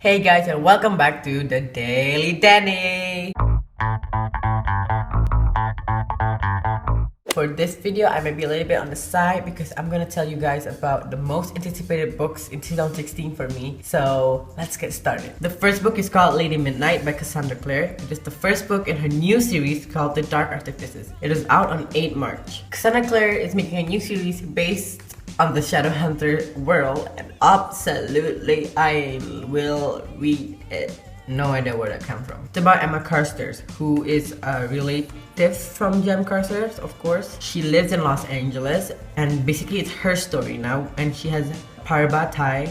Hey guys, and welcome back to the Daily Danny. For this video, I might be a little bit on the side because I'm gonna tell you guys about the most anticipated books in 2016 for me. So let's get started. The first book is called Lady Midnight by Cassandra Clare. It is the first book in her new series called The Dark Artifices. It is out on 8 March. Cassandra Clare is making a new series based on the Shadowhunter world, and absolutely I will read it. No idea where that came from. It's about Emma Carstairs, who is a relative from Jem Carstairs, of course. She lives in Los Angeles, and basically it's her story now, and she has Parbatai,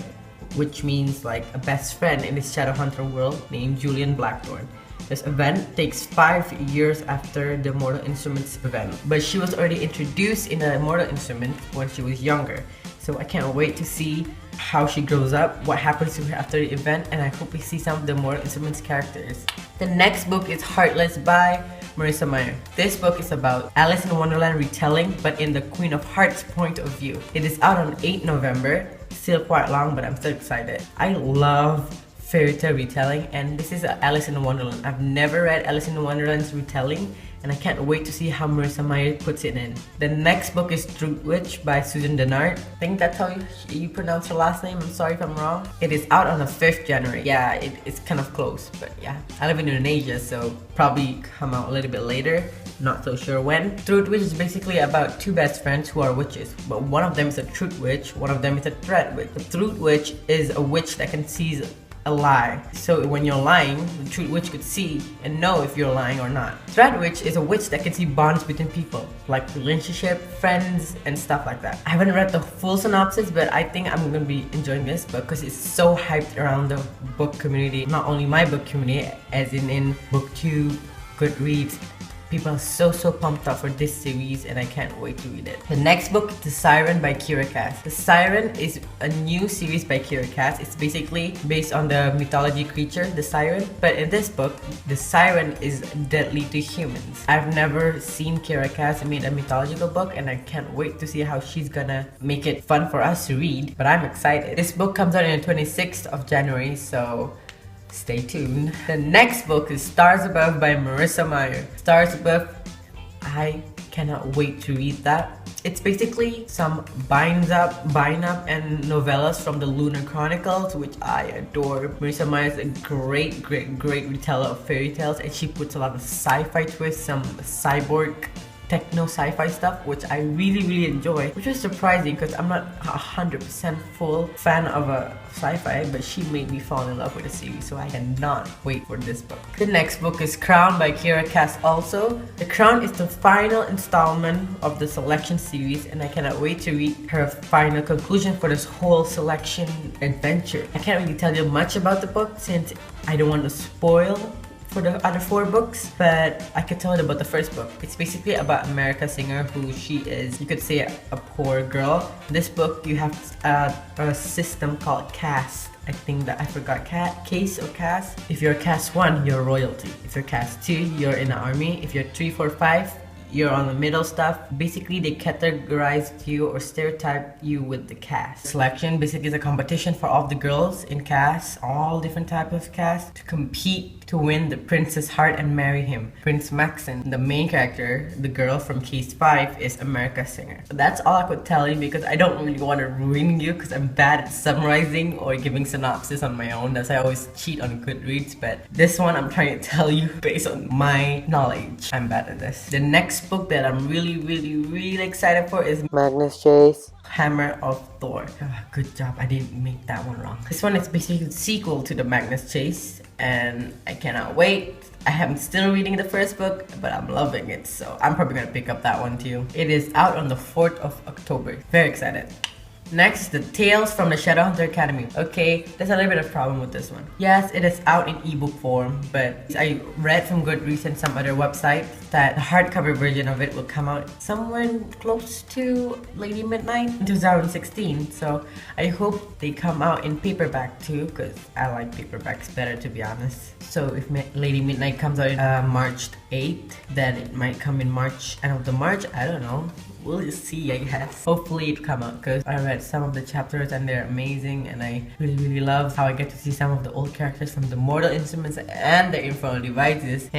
which means like a best friend in this Shadowhunter world named Julian Blackthorn. This event takes 5 years after the Mortal Instruments event, but she was already introduced in the Mortal Instruments when she was younger. So I can't wait to see how she grows up, what happens to her after the event, and I hope we see some of the Mortal Instruments characters. The next book is Heartless by Marissa Meyer. This book is about Alice in Wonderland retelling, but in the Queen of Hearts point of view. It is out on 8 November, still quite long, but I'm still excited. I love fairy tale retelling, and this is Alice in Wonderland. I've never read Alice in Wonderland's retelling, and I can't wait to see how Marissa Meyer puts it in. The next book is Truth Witch by Susan Dennard. I think that's how you pronounce her last name. I'm sorry if I'm wrong. It is out on the 5th January. Yeah, it's kind of close, but yeah. I live in Indonesia, so probably come out a little bit later. Not so sure when. Truth Witch is basically about two best friends who are witches, but one of them is a truth witch, one of them is a threat witch. The truth witch is a witch that can seize a lie. So when you're lying, the truth witch could see and know if you're lying or not. Threat witch is a witch that can see bonds between people, like relationship, friends, and stuff like that. I haven't read the full synopsis, but I think I'm gonna be enjoying this because it's so hyped around the book community. Not only my book community, as in BookTube, Goodreads. People are so pumped up for this series, and I can't wait to read it. The next book is The Siren by Kira Cass. The Siren is a new series by Kira Cass. It's basically based on the mythology creature, the siren. But in this book, the siren is deadly to humans. I've never seen Kira Cass make a mythological book, and I can't wait to see how she's gonna make it fun for us to read. But I'm excited. This book comes out on the 26th of January, so stay tuned. The next book is Stars Above by Marissa Meyer. Stars Above, I cannot wait to read that. It's basically some bind up and novellas from the Lunar Chronicles, which I adore. Marissa Meyer is a great reteller of fairy tales, and she puts a lot of sci-fi twists, some cyborg techno sci-fi stuff, which I really enjoy, which is surprising because I'm not 100% full fan of a sci-fi, but she made me fall in love with the series, so I cannot wait for this book. The next book is Crown by Kira Cass also. The Crown is the final installment of the Selection series, and I cannot wait to read her final conclusion for this whole Selection adventure. I can't really tell you much about the book since I don't want to spoil for the other 4 books, but I could tell you about the first book. It's basically about America Singer, who she is, you could say, a poor girl. This book, you have a system called caste. I think that I forgot case or caste. If you're caste 1, you're royalty. If you're caste 2, you're in the army. If you're 3, 4, 5, you're on the middle stuff. Basically, they categorize you or stereotype you with the caste. Selection basically is a competition for all the girls in caste, all different types of caste, to compete to win the prince's heart and marry him. Prince Maxon, the main character, the girl from Case 5, is America Singer. So that's all I could tell you because I don't really want to ruin you because I'm bad at summarizing or giving synopsis on my own. That's why I always cheat on Goodreads, but this one I'm trying to tell you based on my knowledge. I'm bad at this. The next book that I'm really excited for is Magnus Chase, Hammer of Thor. Good job, I didn't make that one wrong. This one is basically a sequel to the Magnus Chase, and I cannot wait. I am still reading the first book, but I'm loving it, so I'm probably gonna pick up that one too. It is out on the 4th of October. Very excited. Next is the Tales from the Shadowhunter Academy. Okay, there's a little bit of problem with this one. Yes, it is out in ebook form, but I read from Goodreads and some other websites that the hardcover version of it will come out somewhere close to Lady Midnight in 2016. So I hope they come out in paperback too, because I like paperbacks better, to be honest. So if Lady Midnight comes out March 8th, then it might come in March, end of the March, I don't know. We'll just see, I guess. Hopefully it come out because I read at some of the chapters and they're amazing, and I really love how I get to see some of the old characters from the Mortal Instruments and their infernal devices.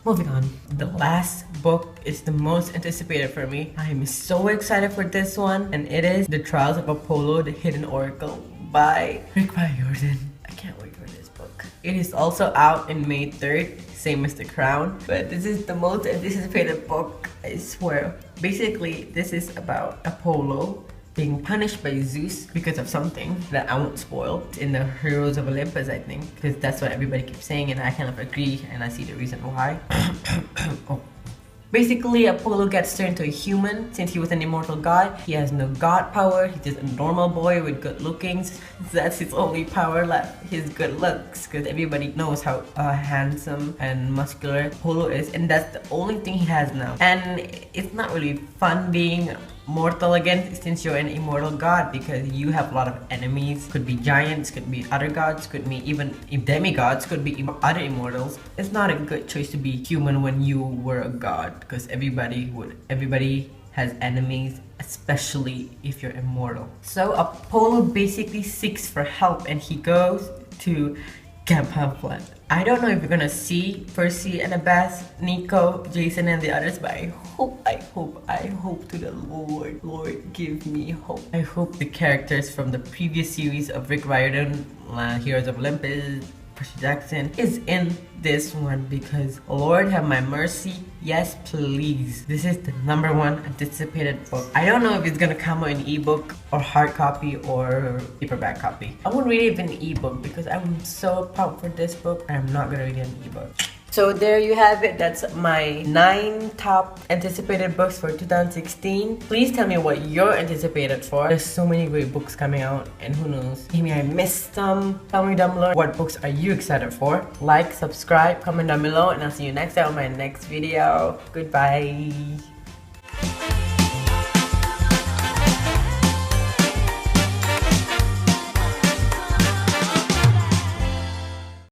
Moving on. The last book is the most anticipated for me. I am so excited for this one, and it is The Trials of Apollo, the Hidden Oracle by Rick Riordan. I can't wait for this book. It is also out in May 3rd, same as The Crown, but this is the most anticipated book, I swear. Basically, this is about Apollo being punished by Zeus because of something that I won't spoil. It's in the Heroes of Olympus, I think, because that's what everybody keeps saying, and I kind of agree, and I see the reason why. Oh. Basically, Apollo gets turned to a human since he was an immortal god. He has no god power. He's just a normal boy with good lookings. That's his only power left, his good looks, because everybody knows how handsome and muscular Apollo is, and that's the only thing he has now. And it's not really fun being mortal again since you're an immortal god, because you have a lot of enemies. Could be giants, could be other gods, could be even demigods, could be other immortals. It's not a good choice to be human when you were a god, because everybody has enemies, especially if you're immortal. So Apollo basically seeks for help, and he goes to Camp Hamlet. I don't know if you're gonna see Percy and Abbas, Nico, Jason, and the others, but I hope to the Lord, give me hope. I hope the characters from the previous series of Rick Riordan, Heroes of Olympus, Percy Jackson, is in this one, because Lord have my mercy, yes please. This is the #1 anticipated book. I don't know if it's gonna come out in ebook or hard copy or paperback copy. I won't read it in ebook because I'm so pumped for this book. I'm not gonna read it in ebook. So there you have it. That's my 9 top anticipated books for 2016. Please tell me what you're anticipated for. There's so many great books coming out, and who knows, maybe I missed some. Tell me down below, what books are you excited for? Like, subscribe, comment down below, and I'll see you next time on my next video. Goodbye.